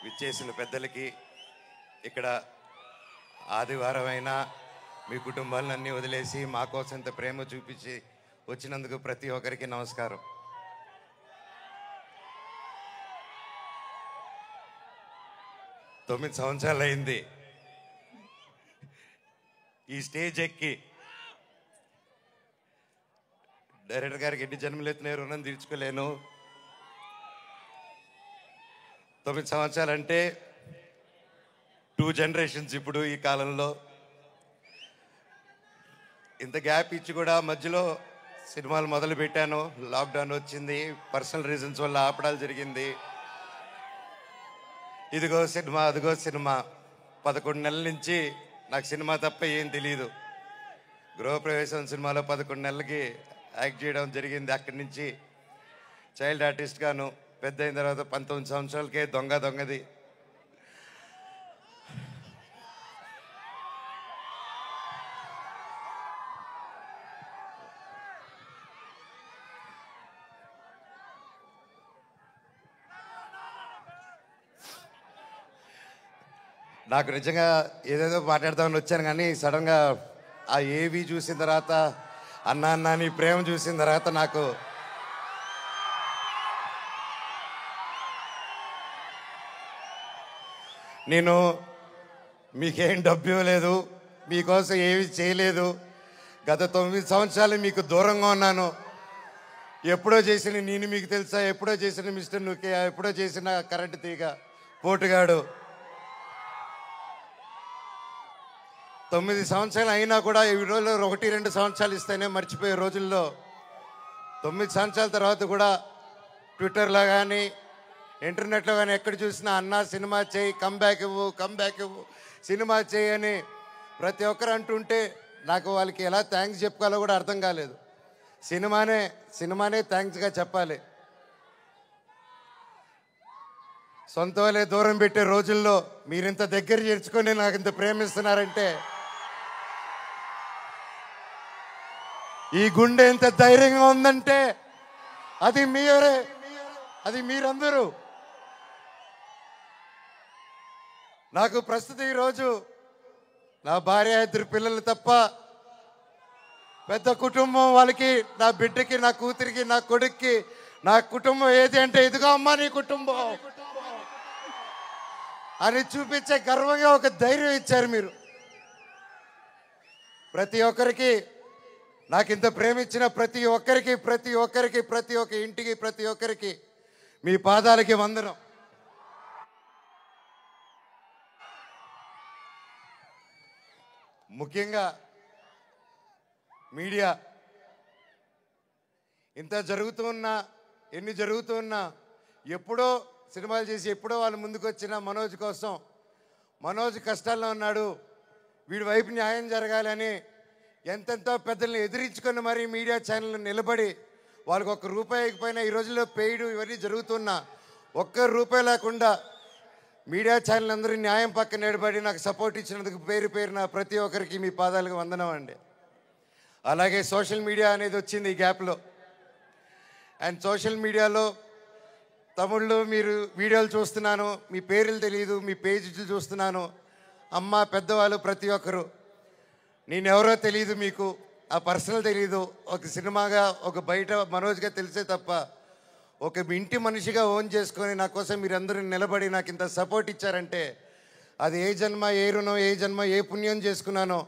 విచ్చేసిన పెద్దలకి, ఇక్కడ ఆదివారమైనా మీ కుటుంబాలన్నీ వదిలేసి మా కోసం ఇంత ప్రేమ చూపించి వచ్చినందుకు ప్రతి ఒక్కరికి నమస్కారం. తొమ్మిది సంవత్సరాలు అయింది ఈ స్టేజ్ ఎక్కి. డైరెక్టర్ గారికి ఎన్ని జన్మలెత్తిన రుణం తీర్చుకోలేను. 9 సంవత్సరాలు అంటే 2 జనరేషన్స్. ఇప్పుడు ఈ కాలంలో ఇంత గ్యాప్ ఇచ్చి కూడా మధ్యలో సినిమాలు మొదలు పెట్టాను. లాక్డౌన్ వచ్చింది, పర్సనల్ రీజన్స్ వల్ల ఆపడాలు జరిగింది. ఇదిగో సినిమా, అదిగో సినిమా. 11 నెలల నుంచి నాకు సినిమా తప్ప ఏం తెలియదు. గృహప్రవేశం సినిమాలో 11 నెలలకి యాక్ట్ చేయడం జరిగింది. అక్కడి నుంచి చైల్డ్ ఆర్టిస్ట్ గాను, పెద్ద అయిన తర్వాత 19 సంవత్సరాలకే దొంగది. నాకు నిజంగా ఏదేదో మాట్లాడదామని వచ్చాను, కానీ సడన్గా ఆ ఏవి చూసిన తర్వాత, అన్నా నీ ప్రేమ చూసిన తర్వాత నాకు నేను మీకేం డబ్బు ఇవ్వలేదు, మీకోసం ఏమి చేయలేదు. గత 9 సంవత్సరాలు మీకు దూరంగా ఉన్నాను. ఎప్పుడో చేసిన నేను మీకు తెలుసా, ఎప్పుడో చేసిన మిస్టర్ నుకే, ఎప్పుడో చేసిన కరెంటు తీగ పోటుగాడు. 9 సంవత్సరాలు అయినా కూడా ఈ రోజుల్లో 1-2 సంవత్సరాలు ఇస్తేనే మర్చిపోయే రోజుల్లో 9 సంవత్సరాల తర్వాత కూడా ట్విట్టర్లో కానీ ఇంటర్నెట్లో కానీ ఎక్కడ చూసినా అన్నా సినిమా చేయి, కమ్బ్యాక్ ఇవ్వు, సినిమా చేయి అని ప్రతి ఒక్కరు అంటుంటే నాకు వాళ్ళకి ఎలా థ్యాంక్స్ చెప్పుకోవాలో కూడా అర్థం కాలేదు. సినిమానే థ్యాంక్స్గా చెప్పాలి. సొంత వాళ్ళే దూరం పెట్టే రోజుల్లో మీరింత దగ్గర చేర్చుకొని నాకు ఇంత ప్రేమిస్తున్నారంటే, ఈ గుండె ఎంత ధైర్యంగా ఉందంటే అది మీరే, అది మీరందరూ. నాకు ప్రస్తుతం ఈరోజు నా భార్య, 2 పిల్లలు తప్ప పెద్ద కుటుంబం. వాళ్ళకి, నా బిడ్డకి, నా కూతురికి, నా కొడుక్కి నా కుటుంబం ఏది అంటే ఇదిగో అమ్మా నీ కుటుంబం అని చూపించే గర్వంగా ఒక ధైర్యం ఇచ్చారు మీరు. ప్రతి ఒక్కరికి, నాకు ఇంత ప్రేమించిన ప్రతి ఒక్క ఇంటికి, ప్రతి ఒక్కరికి మీ పాదాలకి వందనం. ముఖ్యంగా మీడియా, ఇంత జరుగుతున్నా, ఎన్ని జరుగుతున్నా, ఎప్పుడో సినిమాలు చేసి ఎప్పుడో వాళ్ళు ముందుకు వచ్చిన మనోజ్ కోసం, మనోజ్ కష్టాల్లో ఉన్నాడు, వీడి వైపు న్యాయం జరగాలని ఎంతెంతో పెద్దల్ని ఎదిరించుకొని మరీ మీడియా ఛానల్ నిలబడి వాళ్ళకి 1 రూపాయి ఇకపోయినా ఈ రోజుల్లో పెయిడ్ ఇవన్నీ జరుగుతున్నా 1 రూపాయి లేకుండా మీడియా ఛానల్ అందరూ న్యాయం పక్కన నిలబడి నాకు సపోర్ట్ ఇచ్చినందుకు పేరున ప్రతి ఒక్కరికి మీ పాదాలకు వందనం అండి. అలాగే సోషల్ మీడియా అనేది వచ్చింది ఈ గ్యాప్లో. అండ్ సోషల్ మీడియాలో తమిళ్లో మీరు వీడియోలు చూస్తున్నాను, మీ పేర్లు తెలియదు, మీ పేజీలు చూస్తున్నాను. అమ్మ, పెద్దవాళ్ళు ప్రతి ఒక్కరు, నేనెవరో తెలియదు, మీకు ఆ పర్సనల్ తెలియదు. ఒక సినిమాగా, ఒక బయట మనోజ్గా తెలిసే తప్ప ఒక ఇంటి మనిషిగా ఓన్ చేసుకొని నా కోసం మీరందరూ నిలబడి నాకు ఇంత సపోర్ట్ ఇచ్చారంటే అది ఏ జన్మ, ఏ రుణం, ఏ జన్మ, ఏ పుణ్యం చేసుకున్నానో,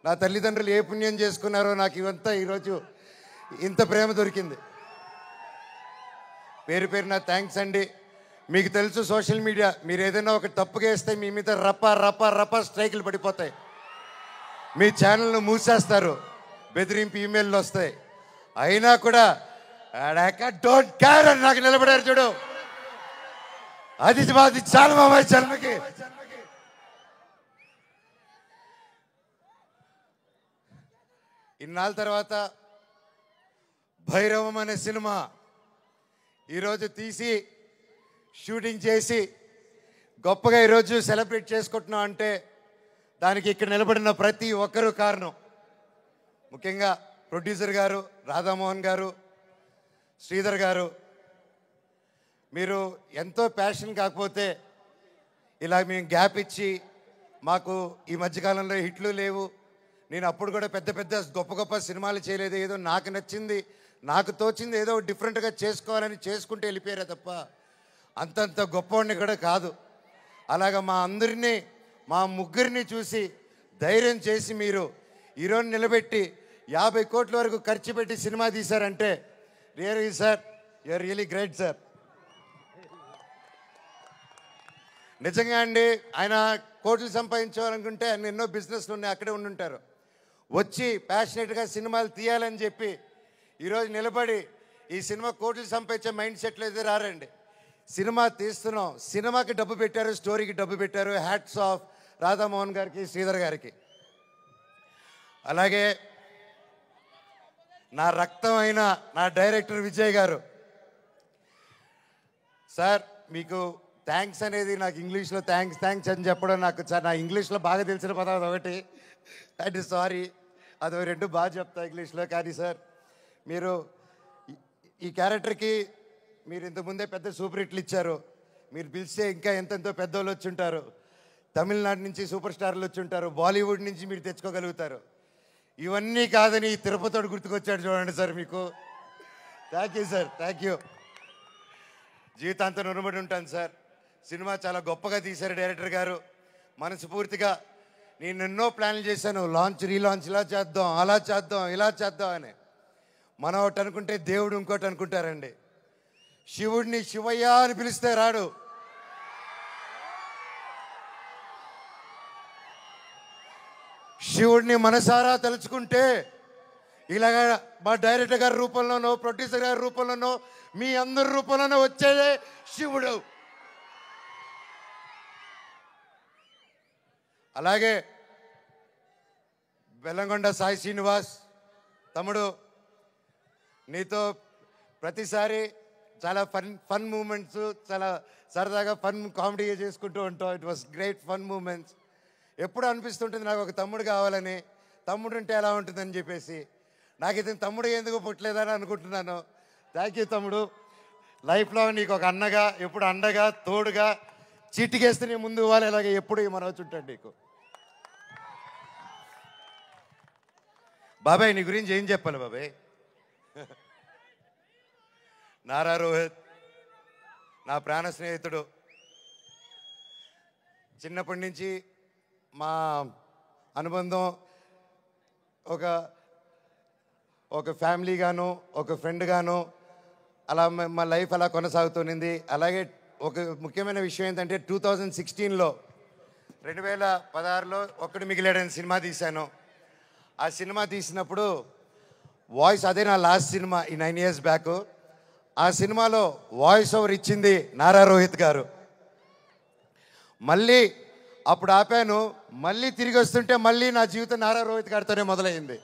నా తల్లిదండ్రులు ఏ పుణ్యం చేసుకున్నారో నాకు ఇవంతా ఈరోజు ఇంత ప్రేమ దొరికింది. పేరున థ్యాంక్స్ అండి. మీకు తెలుసు సోషల్ మీడియా, మీరు ఏదైనా ఒక తప్పుగా వేస్తే మీ మీద రప్ప స్ట్రైకులు పడిపోతాయి, మీ ఛానల్ను మూసేస్తారు, బెదిరింపు ఈమెయిల్లు వస్తాయి. అయినా కూడా డోంట్ కేర్ అని నాకు నిలబడారు చూడు, అది చాలా మా జన్మకి. ఇన్నాళ్ళ తర్వాత భైరవం అనే సినిమా ఈరోజు తీసి షూటింగ్ చేసి గొప్పగా ఈరోజు సెలబ్రేట్ చేసుకుంటున్నాం అంటే దానికి ఇక్కడ నిలబడిన ప్రతి ఒక్కరూ కారణం. ముఖ్యంగా ప్రొడ్యూసర్ గారు, రాధామోహన్ గారు, శ్రీధర్ గారు, మీరు ఎంతో ప్యాషన్ కాకపోతే ఇలా మేము గ్యాప్ ఇచ్చి మాకు ఈ మధ్యకాలంలో హిట్లు లేవు, నేను అప్పుడు కూడా పెద్ద పెద్ద గొప్ప గొప్ప సినిమాలు చేయలేదు, ఏదో నాకు నచ్చింది నాకు తోచింది ఏదో డిఫరెంట్గా చేసుకోవాలని చేసుకుంటూ వెళ్ళిపోయారే తప్ప అంతంత గొప్పవాడిని కూడా కాదు. అలాగా మా అందరినీ మా ముగ్గురిని చూసి ధైర్యం చేసి మీరు ఈరోజు నిలబెట్టి 50 కోట్ల వరకు ఖర్చు పెట్టి సినిమా తీశారంటే really sir you're really great sir. నిజంగా అండి, ఆయన కోట్లు సంపాదించాలనుకుంటే ఆయన ఎన్నో బిజినెస్లు ఉన్నాయి, అక్కడే ఉండుంటారు. వచ్చి ప్యాషనెట్గా సినిమాలు తీయాలని చెప్పి ఈరోజు నిలబడి ఈ సినిమా కోట్లు సంపాదించే మైండ్ సెట్లు అయితే రారండి. సినిమా తీస్తున్నాం, సినిమాకి డబ్బు పెట్టారు, స్టోరీకి డబ్బు పెట్టారు. హ్యాట్స్ ఆఫ్ రాధామోహన్ గారికి, శ్రీధర్ గారికి. అలాగే నా రక్తం అయిన నా డైరెక్టర్ విజయ్ గారు. సార్ మీకు థ్యాంక్స్ అనేది నాకు ఇంగ్లీష్లో థ్యాంక్స్ అని చెప్పడం నాకు నా ఇంగ్లీష్లో బాగా తెలిసిన పదం అదొకటి, అండ్ సారీ అదో 2 బాగా చెప్తా ఇంగ్లీష్లో. కానీ సార్ మీరు ఈ క్యారెక్టర్కి మీరు ఇంతకుముందే పెద్ద సూపర్ హిట్లు ఇచ్చారు, మీరు పిలిస్తే ఇంకా ఎంతెంతో పెద్దోళ్ళు వచ్చి ఉంటారు, తమిళనాడు నుంచి సూపర్ స్టార్లు వచ్చి ఉంటారు, బాలీవుడ్ నుంచి మీరు తెచ్చుకోగలుగుతారు. ఇవన్నీ కాదని తిరుపతితో గుర్తుకొచ్చాడు చూడండి సార్, మీకు thank you sir, thank you. జీవితాంతం రుణపడి ఉంటాను సార్. సినిమా చాలా గొప్పగా తీశారు డైరెక్టర్ గారు. మనస్ఫూర్తిగా నేను ఎన్నో ప్లాన్లు చేశాను, లాంచ్ రీలాంచ్ ఇలా చేద్దాం, అలా చేద్దాం, ఇలా చేద్దాం అని. మనం ఒకటి అనుకుంటే దేవుడు ఇంకోటి అనుకుంటారండి. శివుడిని శివయ్య అని పిలిస్తే రాడు, శివుడిని మనసారా తలుచుకుంటే ఇలాగ మా డైరెక్టర్ గారి రూపంలోనో ప్రొడ్యూసర్ గారి రూపంలోనో మీ అందరి రూపంలోనో వచ్చేదే శివుడు. అలాగే బెల్లంకొండ సాయి శ్రీనివాస్ తమ్ముడు, నీతో ప్రతిసారి చాలా ఫన్ మూమెంట్స్, చాలా సరదాగా ఫన్ కామెడీ చేసుకుంటూ ఉంటాం. It was great fun moments. ఎప్పుడు అనిపిస్తుంటుంది నాకు ఒక తమ్ముడు కావాలని, తమ్ముడు ఉంటే ఎలా ఉంటుందని చెప్పేసి. నాకు ఇతను తమ్ముడు ఎందుకు పుట్టలేదని అనుకుంటున్నాను. థ్యాంక్ యూ తమ్ముడు. లైఫ్లో నీకు ఒక అన్నగా, ఎప్పుడు అండగా, తోడుగా, చీటికేస్తే నీ ముందు ఇవ్వాలి, ఇలాగే ఎప్పుడు ఈ మనవచ్చు ఉంటాడు నీకు. బాబాయ్ నీ గురించి ఏం చెప్పాలి బాబాయ్? నారా రోహిత్ నా ప్రాణ స్నేహితుడు. చిన్నప్పటి నుంచి మా అనుబంధం ఒక ఫ్యామిలీగాను, ఒక ఫ్రెండ్గాను అలా మా లైఫ్ అలా కొనసాగుతుంది. అలాగే ఒక ముఖ్యమైన విషయం ఏంటంటే 2016లో 2016లో ఒక్కడు మిగిలాడని సినిమా తీశాను. ఆ సినిమా తీసినప్పుడు వాయిస్, అదే నా లాస్ట్ సినిమా ఈ 9 years బ్యాక్. ఆ సినిమాలో వాయిస్ ఓవర్ ఇచ్చింది నారా రోహిత్ గారు. మళ్ళీ అప్పుడు ఆపాను, మళ్ళీ తిరిగి వస్తుంటే మళ్ళీ నా జీవితం నారా రోహిత్ గారితోనే మొదలైంది.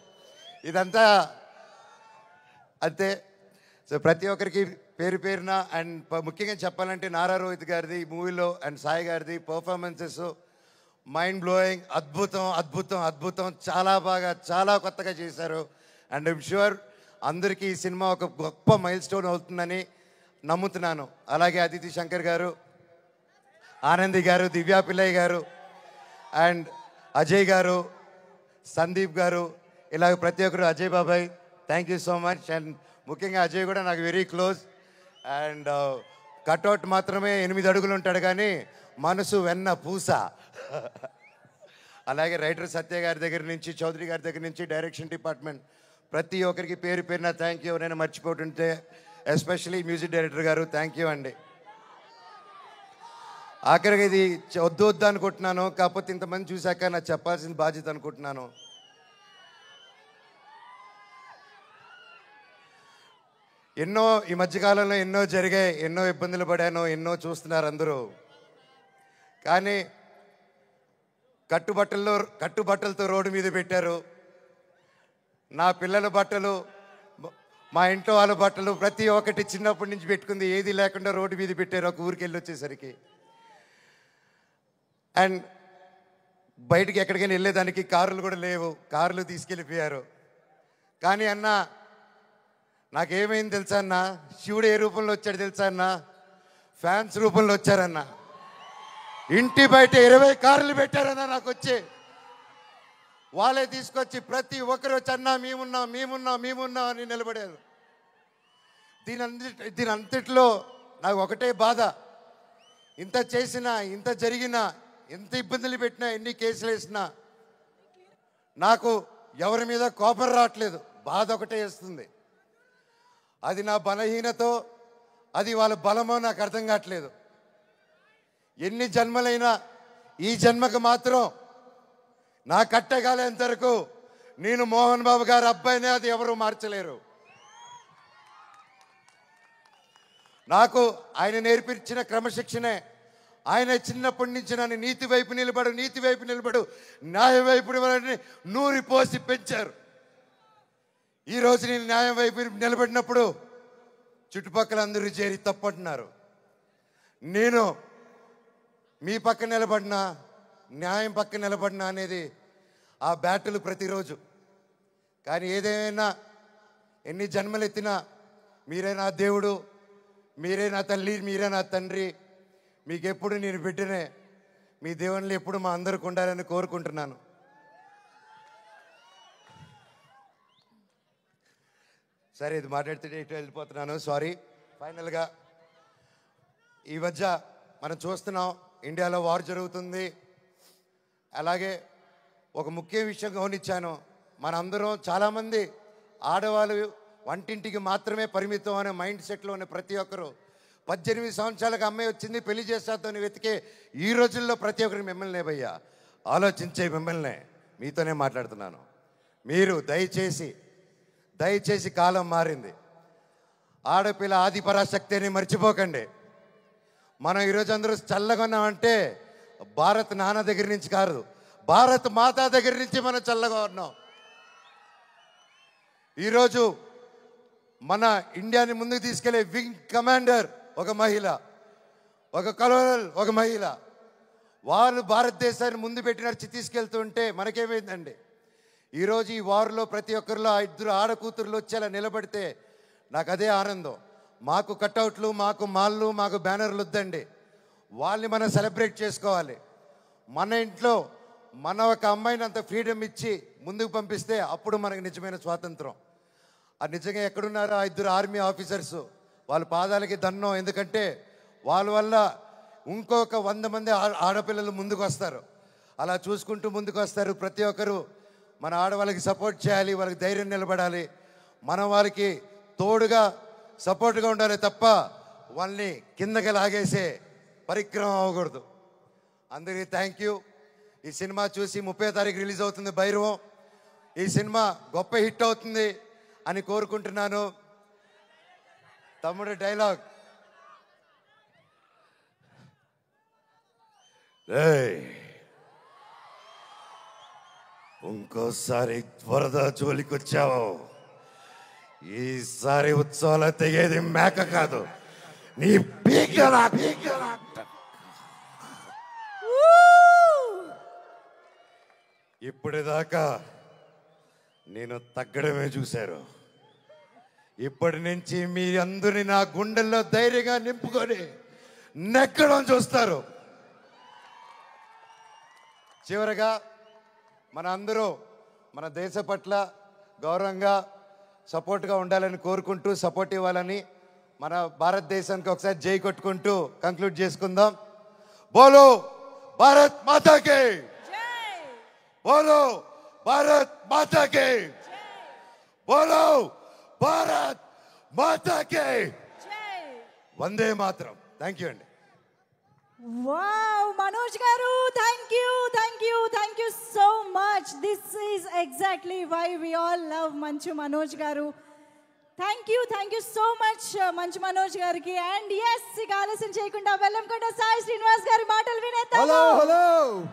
ఇదంతా అంతే. సో ప్రతి ఒక్కరికి పేరు పేరున అండ్ ముఖ్యంగా చెప్పాలంటే నారా రోహిత్ గారిది ఈ మూవీలో అండ్ సాయి గారిది పర్ఫార్మెన్సెస్ మైండ్ బ్లోయింగ్, అద్భుతం అద్భుతం అద్భుతం. చాలా బాగా, చాలా కొత్తగా చేశారు. అండ్ ఐమ్ షూర్ అందరికీ ఈ సినిమా ఒక గొప్ప మైల్ స్టోన్ అవుతుందని నమ్ముతున్నాను. అలాగే అదితి శంకర్ గారు, ఆనంది గారు, దివ్యా పిల్లయ్య గారు అండ్ అజయ్ గారు, సందీప్ గారు, ఇలాగ ప్రతి ఒక్కరు, అజయ్ బాబాయ్ thank you so much. And ముఖ్యంగా అజయ్ కూడా నాకు వెరీ క్లోజ్. అండ్ కట్అవుట్ మాత్రమే 8 అడుగులు ఉంటాడు కానీ మనసు వెన్న పూస. అలాగే రైటర్ సత్య గారి దగ్గర నుంచి, చౌదరి గారి దగ్గర నుంచి, డైరెక్షన్ డిపార్ట్మెంట్ ప్రతి ఒక్కరికి పేరు పేరున థ్యాంక్ యూ. నేను మర్చిపోతుంటే ఎస్పెషలీ మ్యూజిక్ డైరెక్టర్ గారు థ్యాంక్ యూ అండి. ఆఖరికి ఇది వద్దు అనుకుంటున్నాను, కాకపోతే ఇంతమంది చూశాక నాకు చెప్పాల్సిన బాధ్యత అనుకుంటున్నాను. ఎన్నో ఈ మధ్యకాలంలో ఎన్నో జరిగాయి, ఎన్నో ఇబ్బందులు పడాను, ఎన్నో చూస్తున్నారు అందరూ. కానీ కట్టుబట్టలతో రోడ్డు మీద పెట్టారు. నా పిల్లల బట్టలు, మా ఇంట్లో వాళ్ళ బట్టలు ప్రతి ఒక్కటి చిన్నప్పటి నుంచి పెట్టుకుంది ఏది లేకుండా రోడ్డు మీద పెట్టారు ఒక ఊరికి వెళ్ళి వచ్చేసరికి. అండ్ బయటికి ఎక్కడికైనా వెళ్ళేదానికి కార్లు కూడా లేవు, కార్లు తీసుకెళ్ళిపోయారు. కానీ అన్న నాకేమైంది తెలుసా అన్న, శివుడు ఏ రూపంలో వచ్చాడు తెలుసా అన్న, ఫ్యాన్స్ రూపంలో వచ్చారన్న. ఇంటి బయట 20 కార్లు పెట్టారన్నా నాకు వచ్చి. వాళ్ళే తీసుకొచ్చి ప్రతి ఒక్కరు వచ్చి అన్నా మేమున్నాం అని నిలబడారు. దీని అంతట్లో నాకు ఒకటే బాధ. ఇంత చేసినా, ఇంత జరిగినా, ఎంత ఇబ్బందులు పెట్టినా, ఎన్ని కేసులు వేసినా నాకు ఎవరి మీద కోపం రావట్లేదు. బాధ ఒకటే వేస్తుంది. అది నా బలహీనతో, అది వాళ్ళ బలమో నాకు అర్థం కావట్లేదు. ఎన్ని జన్మలైనా ఈ జన్మకు మాత్రం నా కట్టగాలేంత వరకు నేను మోహన్ బాబు గారి అబ్బాయినే, అది ఎవరు మార్చలేరు. నాకు ఆయన నేర్పించిన క్రమశిక్షణే. ఆయన చిన్నప్పటి నుంచి నన్ను నీతి వైపు నిలబడు, న్యాయం వైపు నూరి పోసి పెంచారు. ఈరోజు నేను న్యాయం వైపు నిలబడినప్పుడు చుట్టుపక్కల అందరూ చేరి తప్పంటున్నారు. నేను మీ పక్క నిలబడినా, న్యాయం పక్క నిలబడినా అనేది ఆ బ్యాటిల్ ప్రతిరోజు. కానీ ఏదేమైనా, ఎన్ని జన్మలు ఎత్తినా మీరే నా దేవుడు, మీరే నా తల్లి, మీరే నా తండ్రి. మీకు ఎప్పుడు నేను బిడ్డనే. మీ దేవుళ్ళు ఎప్పుడు మా అందరికి ఉండాలని కోరుకుంటున్నాను. సరే, ఇది మాట్లాడితే ఇటు వెళ్ళిపోతున్నాను, సారీ. ఫైనల్గా ఈ మధ్య మనం చూస్తున్నాం, ఇండియాలో వార్ జరుగుతుంది. అలాగే ఒక ముఖ్య విషయం గమనించాను. మనందరం చాలామంది ఆడవాళ్ళు వంటింటికి మాత్రమే పరిమితం అనే మైండ్ సెట్లో ఉన్న ప్రతి ఒక్కరు 18 సంవత్సరాలకు అమ్మాయి వచ్చింది పెళ్లి చేస్తాతోని వెతికే ఈ రోజుల్లో ప్రతి ఒక్కరికి మిమ్మల్నే భయ్యా, ఆలోచించే మిమ్మల్నే, మీతోనే మాట్లాడుతున్నాను. మీరు దయచేసి కాలం మారింది. ఆడపిల్ల ఆది పరాశక్తి అని మర్చిపోకండి. మనం ఈరోజు అందరూ చల్లగా ఉన్నామంటే భారత్ నాన్న దగ్గర నుంచి కాదు, భారత్ మాతా దగ్గర నుంచి మనం చల్లగా ఉన్నాం. ఈరోజు మన ఇండియాని ముందుకు తీసుకెళ్లే వింగ్ కమాండర్ ఒక మహిళ, ఒక కలోనల్ ఒక మహిళ. వాళ్ళు భారతదేశాన్ని ముందు పెట్టి నడిచి తీసుకెళ్తుంటే మనకేమైందండి? ఈరోజు ఈ వార్లో ప్రతి ఒక్కరిలో 2 ఆడకూతురులు వచ్చేలా నిలబడితే నాకు అదే ఆనందం. మాకు కట్అవుట్లు, మాకు మాళ్ళు, మాకు బ్యానర్లు వద్దండి. వాళ్ళని మనం సెలబ్రేట్ చేసుకోవాలి. మన ఇంట్లో మన ఒక అమ్మాయిని అంత ఫ్రీడమ్ ఇచ్చి ముందుకు పంపిస్తే అప్పుడు మనకు నిజమైన స్వాతంత్రం. అది నిజంగా ఎక్కడున్నారో 2 ఆర్మీ ఆఫీసర్స్, వాళ్ళ పాదాలకి దండం. ఎందుకంటే వాళ్ళ వల్ల ఇంకొక 100 మంది ఆడపిల్లలు ముందుకు వస్తారు. అలా చూసుకుంటూ ముందుకు వస్తారు. ప్రతి ఒక్కరు మన ఆడవాళ్ళకి సపోర్ట్ చేయాలి, వాళ్ళకి ధైర్యం నిలబడాలి. మనం వాళ్ళకి తోడుగా సపోర్ట్గా ఉండాలి తప్ప వాళ్ళని కిందకి లాగేసే పరిక్రమం అవ్వకూడదు. అందరికీ థ్యాంక్ యూ. ఈ సినిమా చూసి 30వ తారీఖు రిలీజ్ అవుతుంది భైరవం. ఈ సినిమా గొప్ప హిట్ అవుతుంది అని కోరుకుంటున్నాను. తమ్ముడు డైలాగ్, ఇంకోసారి వరద జోలికి వచ్చావు, ఈసారి ఉత్సవాలు తెగేది మేక కాదు, నీ పీకల. ఇప్పటిదాకా నేను తగ్గడమే చూశారు. ఇప్పటి నుంచి మీ అందరినీ నా గుండెల్లో ధైర్యంగా నింపుకొని నెక్కడం చూస్తారు. చివరగా మన అందరూ మన దేశ పట్ల గౌరవంగా సపోర్ట్గా ఉండాలని కోరుకుంటూ, సపోర్ట్ ఇవ్వాలని, మన భారతదేశానికి ఒకసారి జై కొట్టుకుంటూ కంక్లూడ్ చేసుకుందాం. బోలో భారత్ మాతాకి, బోలో భారత్ మాతాకి, బోలో భారత్ మాతాకి, వందే మాతరం. థ్యాంక్ యూ అండి. Wow, Manoj garu, thank you so much. This is exactly why we all love Manchu Manoj garu. Thank you so much, Manchu Manoj gariki. And yes, Galasan Cheyakunda Vellamkonda Sai Srinivas gari maatalu vineddamu. Hello.